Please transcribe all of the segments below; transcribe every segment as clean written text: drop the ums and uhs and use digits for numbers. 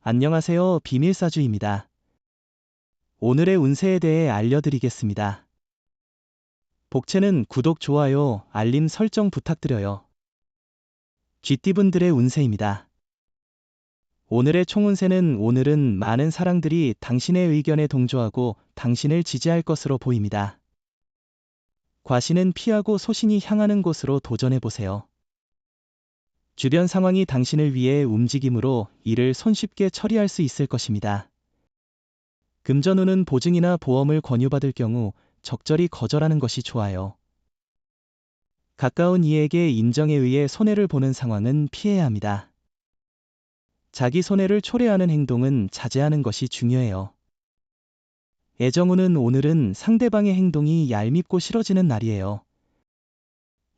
안녕하세요. 비밀사주입니다. 오늘의 운세에 대해 알려드리겠습니다. 복채는 구독, 좋아요, 알림 설정 부탁드려요. 쥐띠분들의 운세입니다. 오늘의 총운세는 오늘은 많은 사람들이 당신의 의견에 동조하고 당신을 지지할 것으로 보입니다. 과신은 피하고 소신이 향하는 곳으로 도전해보세요. 주변 상황이 당신을 위해 움직이므로 이를 손쉽게 처리할 수 있을 것입니다. 금전운은 보증이나 보험을 권유받을 경우 적절히 거절하는 것이 좋아요. 가까운 이에게 인정에 의해 손해를 보는 상황은 피해야 합니다. 자기 손해를 초래하는 행동은 자제하는 것이 중요해요. 애정운은 오늘은 상대방의 행동이 얄밉고 싫어지는 날이에요.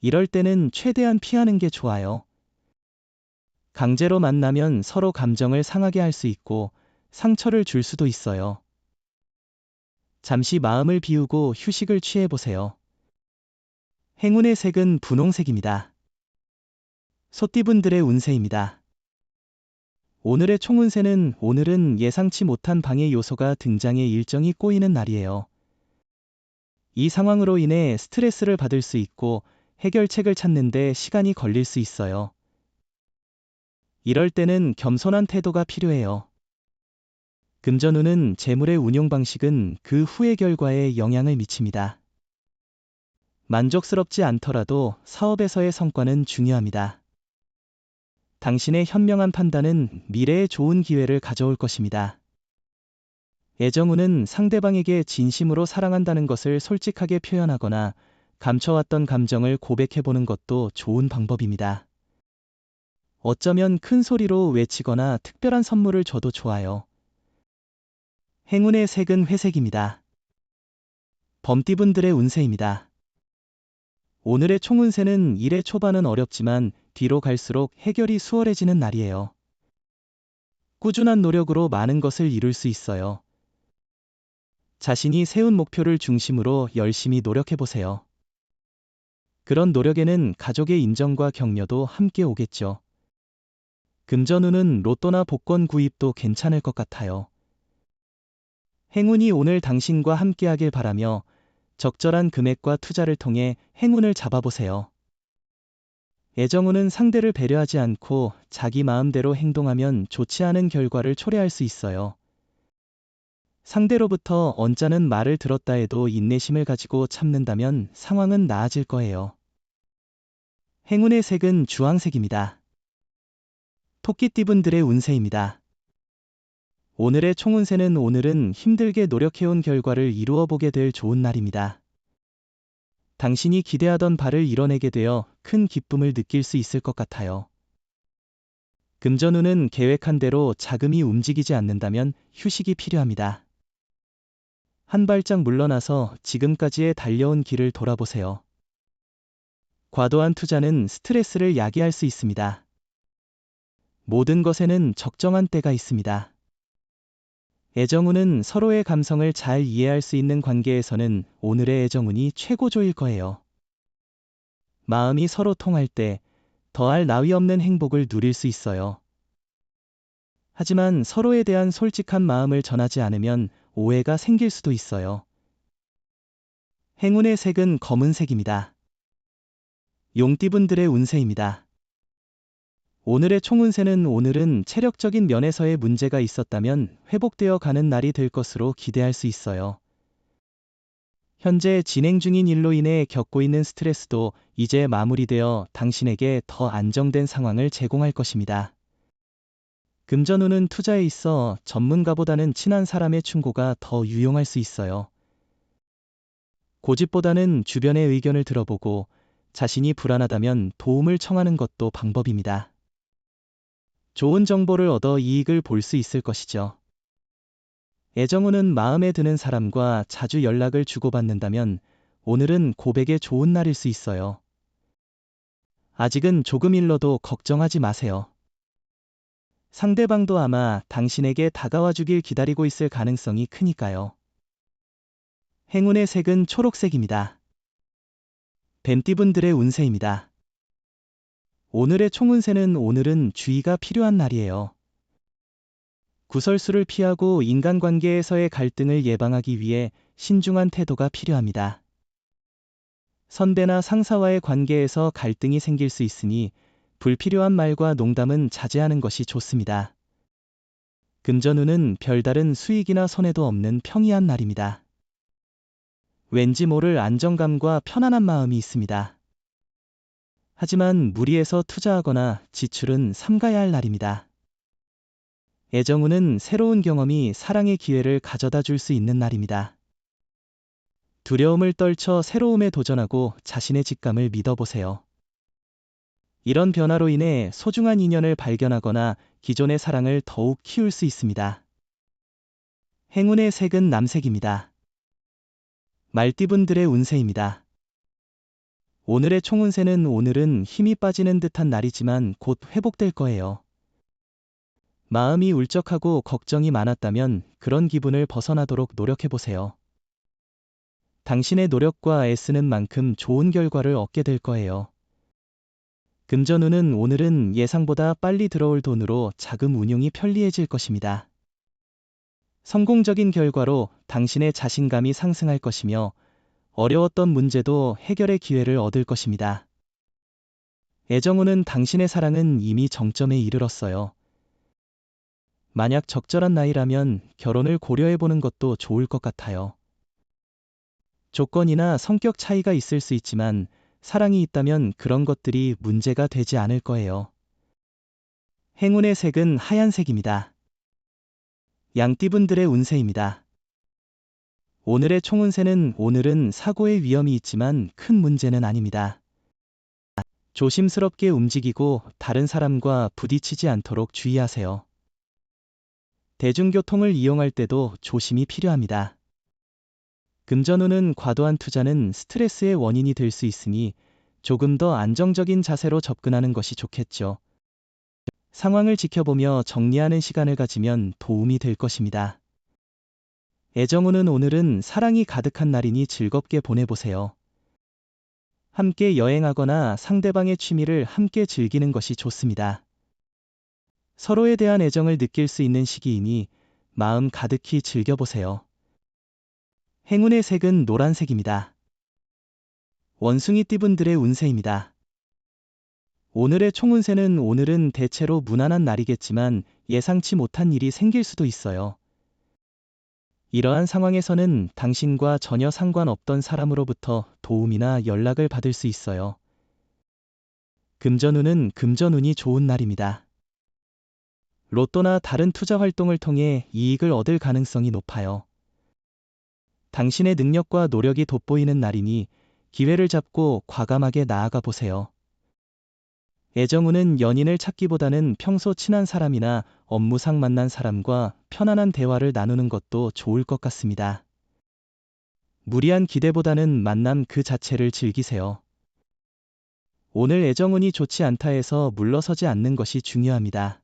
이럴 때는 최대한 피하는 게 좋아요. 강제로 만나면 서로 감정을 상하게 할 수 있고 상처를 줄 수도 있어요. 잠시 마음을 비우고 휴식을 취해보세요. 행운의 색은 분홍색입니다. 소띠분들의 운세입니다. 오늘의 총운세는 오늘은 예상치 못한 방해 요소가 등장해 일정이 꼬이는 날이에요. 이 상황으로 인해 스트레스를 받을 수 있고 해결책을 찾는데 시간이 걸릴 수 있어요. 이럴 때는 겸손한 태도가 필요해요. 금전운은 재물의 운용 방식은 그 후의 결과에 영향을 미칩니다. 만족스럽지 않더라도 사업에서의 성과는 중요합니다. 당신의 현명한 판단은 미래에 좋은 기회를 가져올 것입니다. 애정운은 상대방에게 진심으로 사랑한다는 것을 솔직하게 표현하거나 감춰왔던 감정을 고백해보는 것도 좋은 방법입니다. 어쩌면 큰 소리로 외치거나 특별한 선물을 줘도 좋아요. 행운의 색은 회색입니다. 범띠분들의 운세입니다. 오늘의 총운세는 일의 초반은 어렵지만 뒤로 갈수록 해결이 수월해지는 날이에요. 꾸준한 노력으로 많은 것을 이룰 수 있어요. 자신이 세운 목표를 중심으로 열심히 노력해보세요. 그런 노력에는 가족의 인정과 격려도 함께 오겠죠. 금전운은 로또나 복권 구입도 괜찮을 것 같아요. 행운이 오늘 당신과 함께하길 바라며 적절한 금액과 투자를 통해 행운을 잡아보세요. 애정운은 상대를 배려하지 않고 자기 마음대로 행동하면 좋지 않은 결과를 초래할 수 있어요. 상대로부터 언짢은 말을 들었다 해도 인내심을 가지고 참는다면 상황은 나아질 거예요. 행운의 색은 주황색입니다. 토끼띠분들의 운세입니다. 오늘의 총운세는 오늘은 힘들게 노력해온 결과를 이루어 보게 될 좋은 날입니다. 당신이 기대하던 바를 이뤄내게 되어 큰 기쁨을 느낄 수 있을 것 같아요. 금전운은 계획한 대로 자금이 움직이지 않는다면 휴식이 필요합니다. 한 발짝 물러나서 지금까지의 달려온 길을 돌아보세요. 과도한 투자는 스트레스를 야기할 수 있습니다. 모든 것에는 적정한 때가 있습니다. 애정운은 서로의 감성을 잘 이해할 수 있는 관계에서는 오늘의 애정운이 최고조일 거예요. 마음이 서로 통할 때 더할 나위 없는 행복을 누릴 수 있어요. 하지만 서로에 대한 솔직한 마음을 전하지 않으면 오해가 생길 수도 있어요. 행운의 색은 검은색입니다. 용띠분들의 운세입니다. 오늘의 총운세는 오늘은 체력적인 면에서의 문제가 있었다면 회복되어 가는 날이 될 것으로 기대할 수 있어요. 현재 진행 중인 일로 인해 겪고 있는 스트레스도 이제 마무리되어 당신에게 더 안정된 상황을 제공할 것입니다. 금전운은 투자에 있어 전문가보다는 친한 사람의 충고가 더 유용할 수 있어요. 고집보다는 주변의 의견을 들어보고 자신이 불안하다면 도움을 청하는 것도 방법입니다. 좋은 정보를 얻어 이익을 볼 수 있을 것이죠. 애정운은 마음에 드는 사람과 자주 연락을 주고받는다면 오늘은 고백에 좋은 날일 수 있어요. 아직은 조금 일러도 걱정하지 마세요. 상대방도 아마 당신에게 다가와 주길 기다리고 있을 가능성이 크니까요. 행운의 색은 초록색입니다. 뱀띠분들의 운세입니다. 오늘의 총운세는 오늘은 주의가 필요한 날이에요. 구설수를 피하고 인간관계에서의 갈등을 예방하기 위해 신중한 태도가 필요합니다. 선배나 상사와의 관계에서 갈등이 생길 수 있으니 불필요한 말과 농담은 자제하는 것이 좋습니다. 금전운은 별다른 수익이나 손해도 없는 평이한 날입니다. 왠지 모를 안정감과 편안한 마음이 있습니다. 하지만 무리해서 투자하거나 지출은 삼가야 할 날입니다. 애정운은 새로운 경험이 사랑의 기회를 가져다 줄 수 있는 날입니다. 두려움을 떨쳐 새로움에 도전하고 자신의 직감을 믿어보세요. 이런 변화로 인해 소중한 인연을 발견하거나 기존의 사랑을 더욱 키울 수 있습니다. 행운의 색은 남색입니다. 말띠분들의 운세입니다. 오늘의 총운세는 오늘은 힘이 빠지는 듯한 날이지만 곧 회복될 거예요. 마음이 울적하고 걱정이 많았다면 그런 기분을 벗어나도록 노력해보세요. 당신의 노력과 애쓰는 만큼 좋은 결과를 얻게 될 거예요. 금전운은 오늘은 예상보다 빨리 들어올 돈으로 자금 운용이 편리해질 것입니다. 성공적인 결과로 당신의 자신감이 상승할 것이며 어려웠던 문제도 해결의 기회를 얻을 것입니다. 애정운은 당신의 사랑은 이미 정점에 이르렀어요. 만약 적절한 나이라면 결혼을 고려해보는 것도 좋을 것 같아요. 조건이나 성격 차이가 있을 수 있지만 사랑이 있다면 그런 것들이 문제가 되지 않을 거예요. 행운의 색은 하얀색입니다. 양띠분들의 운세입니다. 오늘의 총운세는 오늘은 사고의 위험이 있지만 큰 문제는 아닙니다. 조심스럽게 움직이고 다른 사람과 부딪히지 않도록 주의하세요. 대중교통을 이용할 때도 조심이 필요합니다. 금전운은 과도한 투자는 스트레스의 원인이 될 수 있으니 조금 더 안정적인 자세로 접근하는 것이 좋겠죠. 상황을 지켜보며 정리하는 시간을 가지면 도움이 될 것입니다. 애정운은 오늘은 사랑이 가득한 날이니 즐겁게 보내보세요. 함께 여행하거나 상대방의 취미를 함께 즐기는 것이 좋습니다. 서로에 대한 애정을 느낄 수 있는 시기이니 마음 가득히 즐겨보세요. 행운의 색은 노란색입니다. 원숭이띠분들의 운세입니다. 오늘의 총운세는 오늘은 대체로 무난한 날이겠지만 예상치 못한 일이 생길 수도 있어요. 이러한 상황에서는 당신과 전혀 상관없던 사람으로부터 도움이나 연락을 받을 수 있어요. 금전운은 금전운이 좋은 날입니다. 로또나 다른 투자 활동을 통해 이익을 얻을 가능성이 높아요. 당신의 능력과 노력이 돋보이는 날이니 기회를 잡고 과감하게 나아가 보세요. 애정운은 연인을 찾기보다는 평소 친한 사람이나 업무상 만난 사람과 편안한 대화를 나누는 것도 좋을 것 같습니다. 무리한 기대보다는 만남 그 자체를 즐기세요. 오늘 애정운이 좋지 않다 해서 물러서지 않는 것이 중요합니다.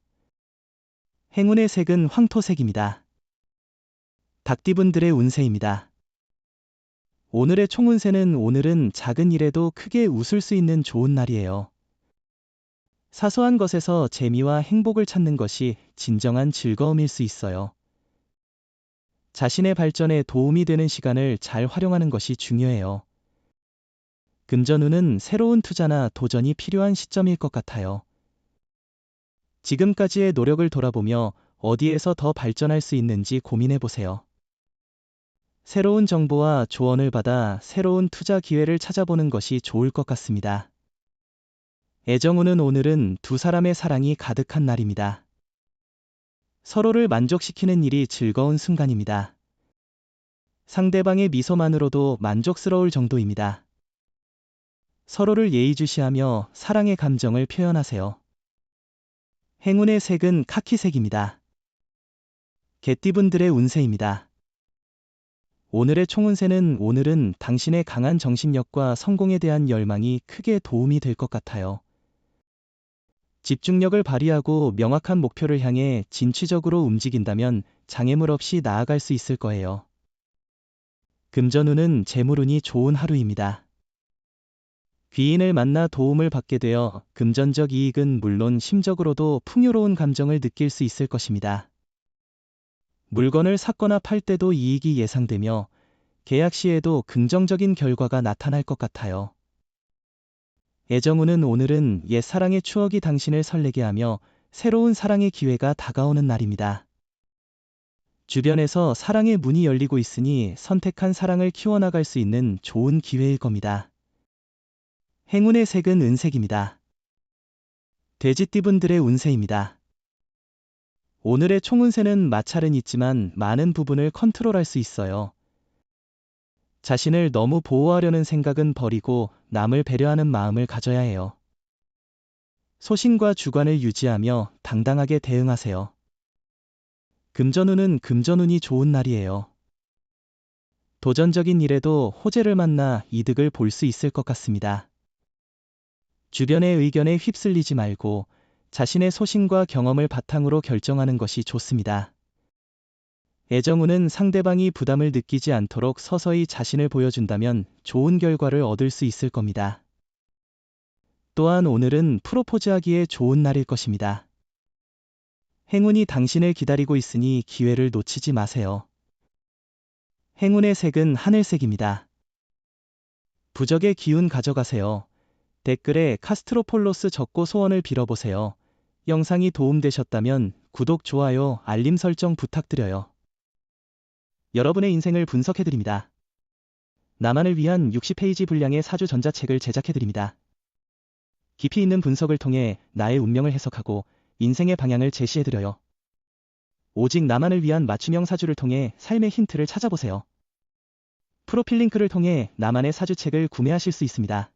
행운의 색은 황토색입니다. 닭띠분들의 운세입니다. 오늘의 총운세는 오늘은 작은 일에도 크게 웃을 수 있는 좋은 날이에요. 사소한 것에서 재미와 행복을 찾는 것이 진정한 즐거움일 수 있어요. 자신의 발전에 도움이 되는 시간을 잘 활용하는 것이 중요해요. 금전운은 새로운 투자나 도전이 필요한 시점일 것 같아요. 지금까지의 노력을 돌아보며 어디에서 더 발전할 수 있는지 고민해 보세요. 새로운 정보와 조언을 받아 새로운 투자 기회를 찾아보는 것이 좋을 것 같습니다. 애정운은 오늘은 두 사람의 사랑이 가득한 날입니다. 서로를 만족시키는 일이 즐거운 순간입니다. 상대방의 미소만으로도 만족스러울 정도입니다. 서로를 예의주시하며 사랑의 감정을 표현하세요. 행운의 색은 카키색입니다. 개띠분들의 운세입니다. 오늘의 총운세는 오늘은 당신의 강한 정신력과 성공에 대한 열망이 크게 도움이 될 것 같아요. 집중력을 발휘하고 명확한 목표를 향해 진취적으로 움직인다면 장애물 없이 나아갈 수 있을 거예요. 금전운은 재물운이 좋은 하루입니다. 귀인을 만나 도움을 받게 되어 금전적 이익은 물론 심적으로도 풍요로운 감정을 느낄 수 있을 것입니다. 물건을 샀거나 팔 때도 이익이 예상되며 계약 시에도 긍정적인 결과가 나타날 것 같아요. 애정운은 오늘은 옛 사랑의 추억이 당신을 설레게 하며 새로운 사랑의 기회가 다가오는 날입니다. 주변에서 사랑의 문이 열리고 있으니 선택한 사랑을 키워나갈 수 있는 좋은 기회일 겁니다. 행운의 색은 은색입니다. 돼지띠분들의 운세입니다. 오늘의 총운세는 마찰은 있지만 많은 부분을 컨트롤할 수 있어요. 자신을 너무 보호하려는 생각은 버리고 남을 배려하는 마음을 가져야 해요. 소신과 주관을 유지하며 당당하게 대응하세요. 금전운은 금전운이 좋은 날이에요. 도전적인 일에도 호재를 만나 이득을 볼 수 있을 것 같습니다. 주변의 의견에 휩쓸리지 말고 자신의 소신과 경험을 바탕으로 결정하는 것이 좋습니다. 애정운은 상대방이 부담을 느끼지 않도록 서서히 자신을 보여준다면 좋은 결과를 얻을 수 있을 겁니다. 또한 오늘은 프로포즈하기에 좋은 날일 것입니다. 행운이 당신을 기다리고 있으니 기회를 놓치지 마세요. 행운의 색은 하늘색입니다. 부적의 기운 가져가세요. 댓글에 카스트로폴로스 적고 소원을 빌어보세요. 영상이 도움되셨다면 구독, 좋아요, 알림 설정 부탁드려요. 여러분의 인생을 분석해드립니다. 나만을 위한 60페이지 분량의 사주 전자책을 제작해드립니다. 깊이 있는 분석을 통해 나의 운명을 해석하고 인생의 방향을 제시해드려요. 오직 나만을 위한 맞춤형 사주를 통해 삶의 힌트를 찾아보세요. 프로필 링크를 통해 나만의 사주책을 구매하실 수 있습니다.